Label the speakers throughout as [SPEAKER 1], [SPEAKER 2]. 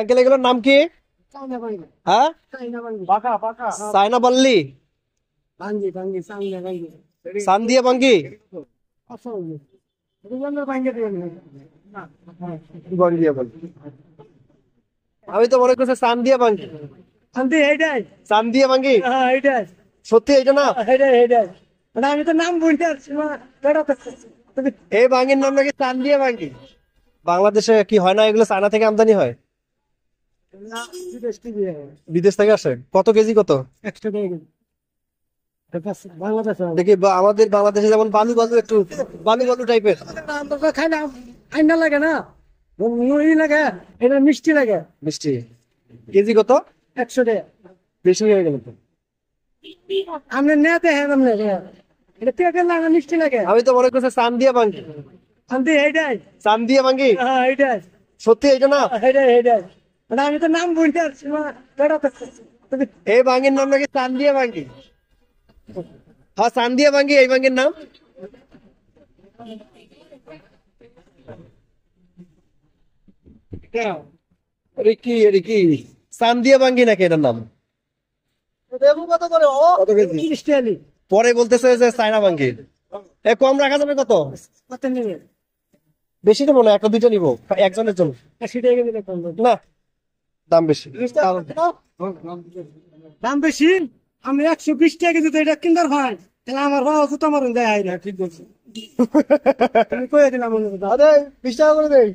[SPEAKER 1] Uncle এগুলোর নাম কি? হ্যাঁ, চায়না বাল্লি, সান্দিয়া বাঙ্গি। আমি তো মনে করছি সান্দিয়া বাঙ্গি। সান্দিয়া বাঙ্গি সত্যি এটা না?
[SPEAKER 2] আমি তো নাম বলতে পারছি না।
[SPEAKER 1] এই বাঙ্গির নাম নাকি চান্দিয়া বাঙ্গি। বাংলাদেশে কি হয় না এগুলো? চায়না থেকে আমদানি হয়, বিদেশ থেকে আসে। কত কেজি কত? দেখি আমাদের বাংলাদেশে যেমন বালু বালু, একটু বালু বালু টাইপের।
[SPEAKER 2] খাইলাম আইনা লাগে না, মুড়ি লাগে, এটা মিষ্টি লাগে।
[SPEAKER 1] মিষ্টি কেজি কত?
[SPEAKER 2] 100 টাকা।
[SPEAKER 1] বেশি হয়ে গেল তো।
[SPEAKER 2] আপনি নেতে হ্যাঁ এটা পেঁপে লাগে মিষ্টি লাগে।
[SPEAKER 1] আমি তো মনে করছি চান্দিয়া বাঙ্গি।
[SPEAKER 2] আনতে এইটাই
[SPEAKER 1] চান্দিয়া বাঙ্গি
[SPEAKER 2] এইটাই
[SPEAKER 1] সত্যি এটা না?
[SPEAKER 2] এইটাই আমি তো নাম বলতে পারছি না।
[SPEAKER 1] এই বাঙ্গির নাম নাকি চান্দিয়া বাঙ্গি। হ্যাঁ, চান্দিয়া বাঙ্গি এই বাঙ্গির নাম। কি চান্দিয়া বাঙ্গি নাকি এটার নাম? কত কেজি?
[SPEAKER 2] 30 টাকা।
[SPEAKER 1] পরে বলতেছে যে চায়না বাঙ্গি। কম রাখা যাবে কত?
[SPEAKER 2] কত নেবে?
[SPEAKER 1] বেশি নেবো না, একটা দুইটা নিবো একজনের জন্য।
[SPEAKER 2] 80 টাকা দিলে কম হবে।
[SPEAKER 1] না, দাম বেশি।
[SPEAKER 2] দাম বেশি। আমি 120 টাকা দিতে এটা কিনতে ভাই, তাহলে আমার ভাও তো তোমার দেয় না। ঠিক বলছি, আমি কয়ে দিলাম।
[SPEAKER 1] 20 টাকা করে দেই।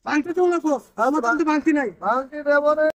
[SPEAKER 2] ভাঙতে তো না, আমার তো ভাঙতি নাই।